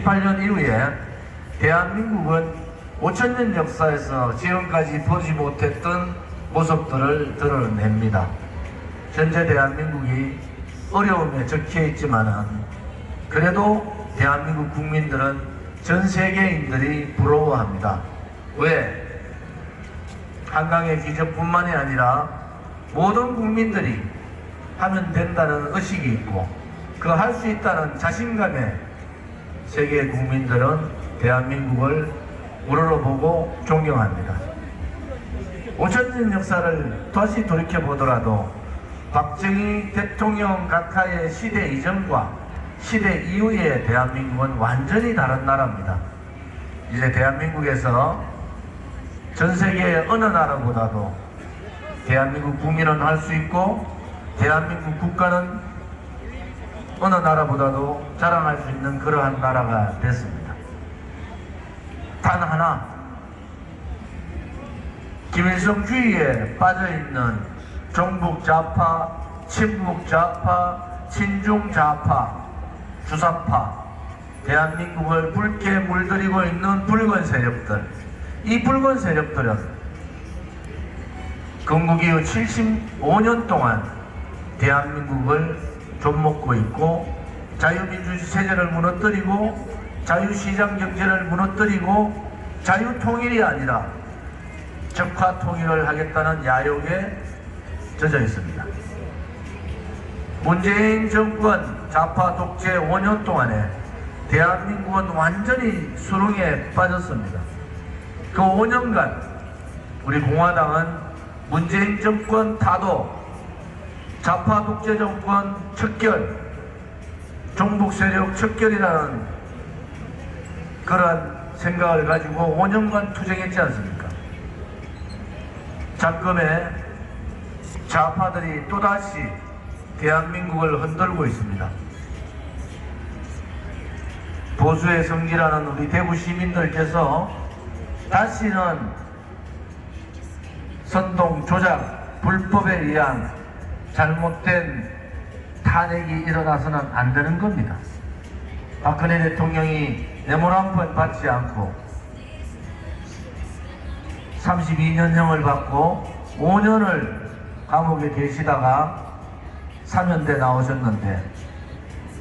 18년 이후에 대한민국은 5천년 역사에서 지금까지 보지 못했던 모습들을 드러냅니다. 현재 대한민국이 어려움에 적혀 있지만은 그래도 대한민국 국민들은 전 세계인들이 부러워합니다. 왜? 한강의 기적뿐만이 아니라 모든 국민들이 하면 된다는 의식이 있고 그 할 수 있다는 자신감에 세계 국민들은 대한민국을 우러러보고 존경합니다. 5천년 역사를 다시 돌이켜보더라도 박정희 대통령 각하의 시대 이전과 시대 이후의 대한민국은 완전히 다른 나라입니다. 이제 대한민국에서 전 세계의 어느 나라보다도 대한민국 국민은 할 수 있고 대한민국 국가는 어느 나라보다도 자랑할 수 있는 그러한 나라가 됐습니다. 단 하나, 김일성주의에 빠져있는 종북 좌파, 친북 좌파, 친중 좌파, 주사파, 대한민국을 붉게 물들이고 있는 붉은 세력들, 이 붉은 세력들은 건국 이후 75년 동안 대한민국을 좀먹고 있고 자유민주주의 체제를 무너뜨리고 자유시장 경제를 무너뜨리고 자유통일이 아니라 적화통일을 하겠다는 야욕에 젖어 있습니다. 문재인 정권 좌파 독재 5년 동안에 대한민국은 완전히 수렁에 빠졌습니다. 그 5년간 우리 공화당은 문재인 정권 타도 좌파 독재 정권 척결, 종북 세력 척결이라는 그런 생각을 가지고 5년간 투쟁했지 않습니까? 작금에 좌파들이 또다시 대한민국을 흔들고 있습니다. 보수의 성지라는 우리 대구 시민들께서 다시는 선동, 조작, 불법에 의한 잘못된 탄핵이 일어나서는 안 되는 겁니다. 박근혜 대통령이 뇌물 한 번 받지 않고 32년형을 받고 5년을 감옥에 계시다가 사면대 나오셨는데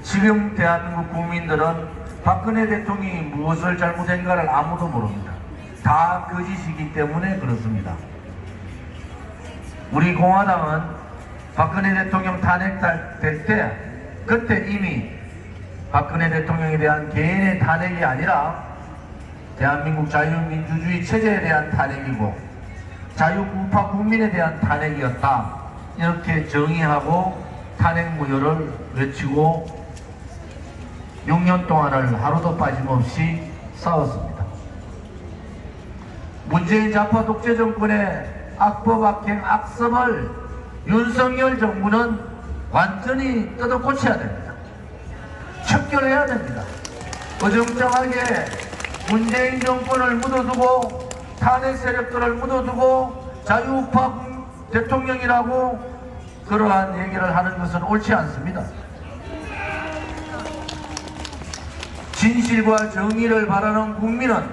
지금 대한민국 국민들은 박근혜 대통령이 무엇을 잘못했는가를 아무도 모릅니다. 다 거짓이기 때문에 그렇습니다. 우리 공화당은 박근혜 대통령 탄핵될 때 그때 이미 박근혜 대통령에 대한 개인의 탄핵이 아니라 대한민국 자유민주주의 체제에 대한 탄핵이고 자유우파 국민에 대한 탄핵이었다. 이렇게 정의하고 탄핵 무효를 외치고 6년 동안을 하루도 빠짐없이 싸웠습니다. 문재인 좌파 독재 정권의 악법 악행 악습을 윤석열 정부는 완전히 뜯어고쳐야 됩니다. 척결해야 됩니다. 어정쩡하게 문재인 정권을 묻어두고 탄핵 세력들을 묻어두고 자유우파 대통령이라고 그러한 얘기를 하는 것은 옳지 않습니다. 진실과 정의를 바라는 국민은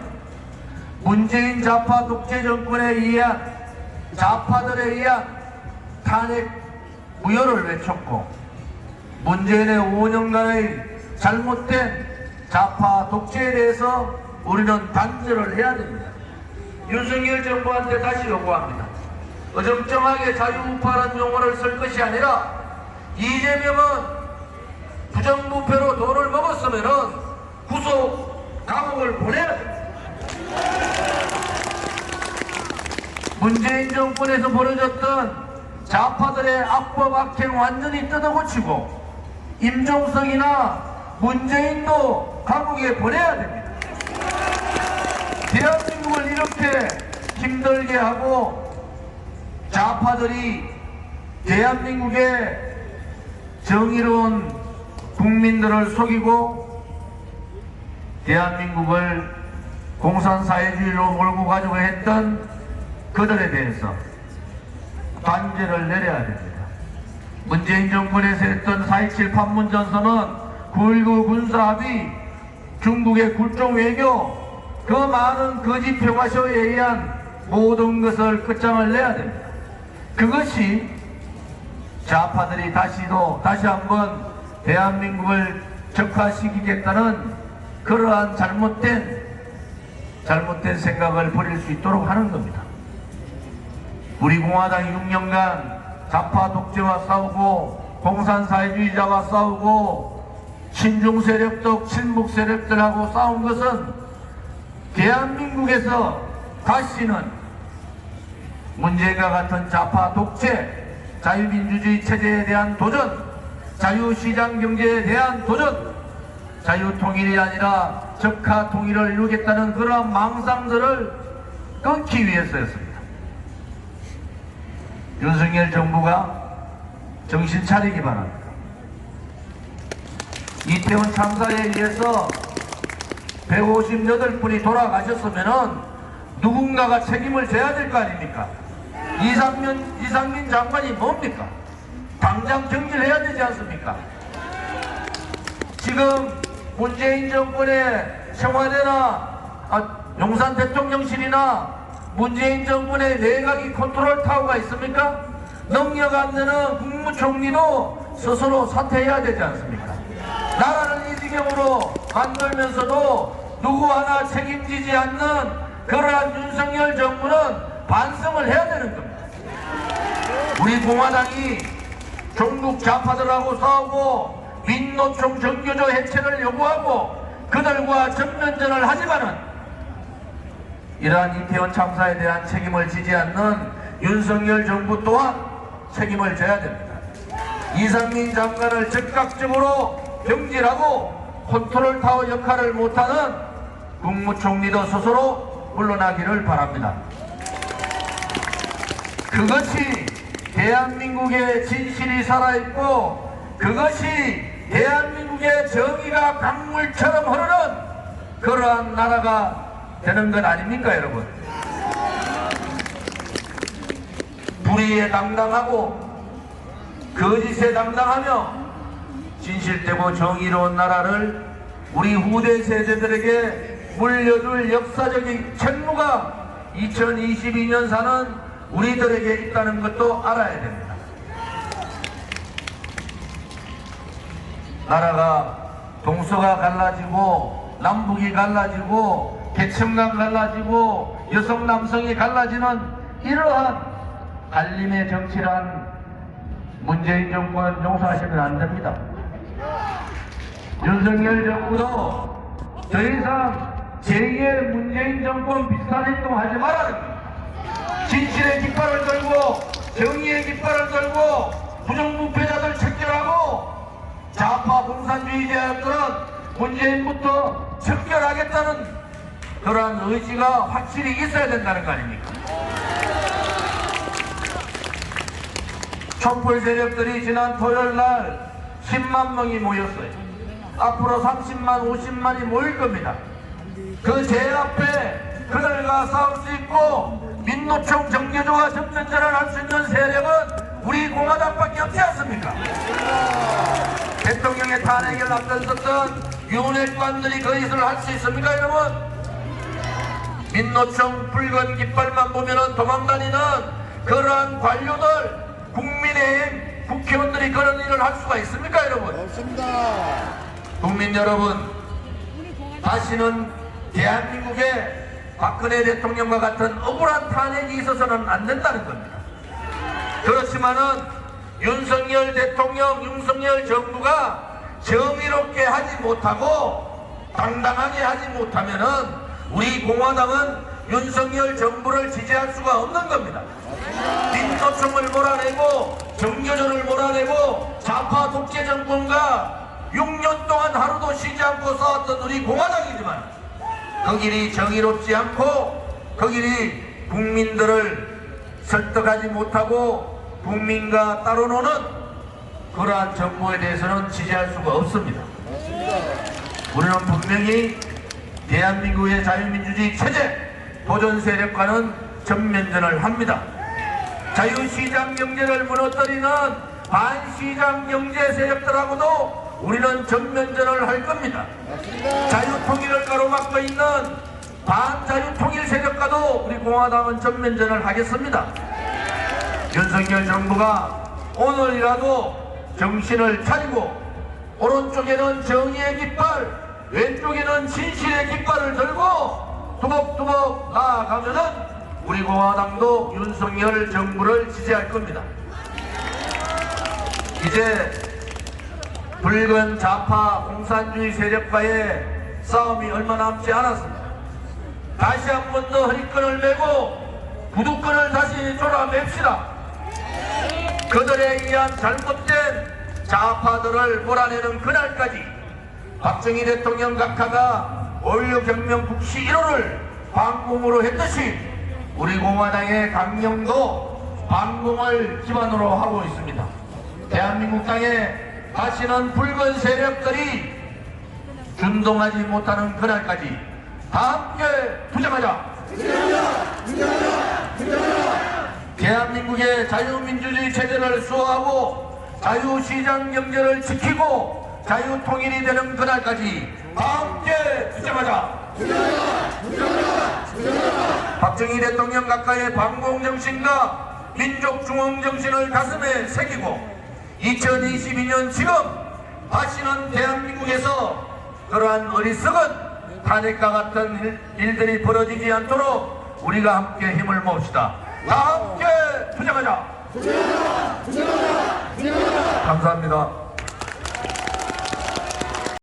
문재인 좌파 독재 정권에 의한 좌파들에 의한 탄핵 무효를 외쳤고 문재인의 5년간의 잘못된 좌파 독재에 대해서 우리는 단절을 해야 됩니다. 윤석열 정부한테 다시 요구합니다. 어정쩡하게 자유우파라는 용어를 쓸 것이 아니라 이재명은 부정부패로 돈을 먹었으면은 구속 감옥을 보내야 됩니다. 문재인 정권에서 벌어졌던 좌파들의 악법 악행 완전히 뜯어고치고 임종석이나 문재인도 감옥에 보내야 됩니다. 대한민국을 이렇게 힘들게 하고 좌파들이 대한민국의 정의로운 국민들을 속이고 대한민국을 공산사회주의로 몰고 가려고 했던 그들에 대해서 단죄를 내려야 됩니다. 문재인 정권에서 했던 4.27 판문점선언, 9.19 군사합의 중국의 굴종 외교, 그 많은 거짓 평화쇼에 의한 모든 것을 끝장을 내야 됩니다. 그것이 좌파들이 다시 한번 대한민국을 적화시키겠다는 그러한 잘못된 생각을 버릴 수 있도록 하는 겁니다. 우리 공화당이 6년간 좌파 독재와 싸우고 공산사회주의자와 싸우고 친중 세력도 친북 세력들하고 싸운 것은 대한민국에서 다시는 문재인과 같은 좌파 독재, 자유민주주의 체제에 대한 도전, 자유시장 경제에 대한 도전, 자유통일이 아니라 적화통일을 이루겠다는 그러한 망상들을 끊기 위해서였습니다. 윤석열 정부가 정신 차리기 바랍니다. 이태원 참사에 의해서 158분이 돌아가셨으면 누군가가 책임을 져야 될 거 아닙니까? 이상민 장관이 뭡니까? 당장 정지해야 되지 않습니까? 지금 문재인 정권의 청와대나 용산 대통령실이나 문재인 정권의 내각이 컨트롤 타워가 있습니까? 능력 안 되는 국무총리도 스스로 사퇴해야 되지 않습니까? 나라를 이 지경으로 만들면서도 누구 하나 책임지지 않는 그러한 윤석열 정부는 반성을 해야 되는 겁니다. 우리 공화당이 종북 좌파들하고 싸우고 민노총 정교조 해체를 요구하고 그들과 전면전을 하지만은 이러한 이태원 참사에 대한 책임을 지지 않는 윤석열 정부 또한 책임을 져야 됩니다. 이상민 장관을 즉각적으로 경질하고 컨트롤 타워 역할을 못하는 국무총리도 스스로 물러나기를 바랍니다. 그것이 대한민국의 진실이 살아있고 그것이 대한민국의 정의가 강물처럼 흐르는 그러한 나라가 되는 것 아닙니까, 여러분? 불의에 당당하고 거짓에 당당하며 진실되고 정의로운 나라를 우리 후대 세대들에게 물려줄 역사적인 책무가 2022년 사는 우리들에게 있다는 것도 알아야 됩니다. 나라가 동서가 갈라지고 남북이 갈라지고 계층간 갈라지고 여성 남성이 갈라지는 이러한 갈림의 정치란 문재인 정권 용서하시면 안 됩니다. 윤석열 정부도 더 이상 제2의 문재인 정권 비슷한 행동하지 말아야 됩니다. 진실의 깃발을 들고 정의의 깃발을 들고 부정부패자들 척결하고 좌파 공산주의자들은 문재인부터 척결하겠다는 그러한 의지가 확실히 있어야 된다는 거 아닙니까? 촛불 세력들이 지난 토요일날 10만 명이 모였어요. 앞으로 30만, 50만이 모일 겁니다. 그 제 앞에 그들과 싸울 수 있고 민노총 정교조와 접전전을 할 수 있는 세력은 우리 공화당밖에 없지 않습니까? 대통령의 탄핵을 앞장섰던 윤핵관들이 그 짓을 할 수 있습니까, 여러분? 민노총 붉은 깃발만 보면은 도망다니는 그러한 관료들, 국민의힘 국회의원들이 그런 일을 할 수가 있습니까, 여러분? 없습니다. 국민 여러분, 다시는 대한민국에 박근혜 대통령과 같은 억울한 탄핵이 있어서는 안 된다는 겁니다. 그렇지만은 윤석열 대통령, 윤석열 정부가 정의롭게 하지 못하고 당당하게 하지 못하면은 우리 공화당은 윤석열 정부를 지지할 수가 없는 겁니다. 민노총을 몰아내고 정교조를 몰아내고 좌파 독재 정권과 6년 동안 하루도 쉬지 않고 싸웠던 우리 공화당이지만 그 길이 정의롭지 않고 그 길이 국민들을 설득하지 못하고 국민과 따로 노는 그러한 정부에 대해서는 지지할 수가 없습니다. 우리는 분명히 대한민국의 자유민주주의 체제 도전 세력과는 전면전을 합니다. 자유시장 경제를 무너뜨리는 반시장 경제 세력들하고도 우리는 전면전을 할 겁니다. 자유통일을 가로막고 있는 반자유통일 세력과도 우리 공화당은 전면전을 하겠습니다. 윤석열 정부가 오늘이라도 정신을 차리고 오른쪽에는 정의의 깃발, 왼쪽에는 진실의 깃발을 들고 두벅두벅 나아가면은 우리 공화당도 윤석열 정부를 지지할 겁니다. 이제 붉은 좌파 공산주의 세력과의 싸움이 얼마 남지 않았습니다. 다시 한 번 더 허리끈을 메고 구두끈을 다시 졸아맵시다. 그들에 의한 잘못된 좌파들을 몰아내는 그날까지 박정희 대통령 각하가 5.16 혁명 국시 1호를 반공으로 했듯이 우리 공화당의 강령도 반공을 기반으로 하고 있습니다. 대한민국 땅에 다시는 붉은 세력들이 준동하지 못하는 그날까지 다 함께 투쟁하자. 대한민국의 자유민주주의 체제를 수호하고 자유시장 경제를 지키고 자유통일이 되는 그날까지 다 함께 투쟁하자. 박정희 대통령 각하의 반공정신과 민족중흥정신을 가슴에 새기고 2022년 지금 다시는 대한민국에서 그러한 어리석은 탄핵과 같은 일들이 벌어지지 않도록 우리가 함께 힘을 모읍시다. 다 함께 투쟁하자. 감사합니다.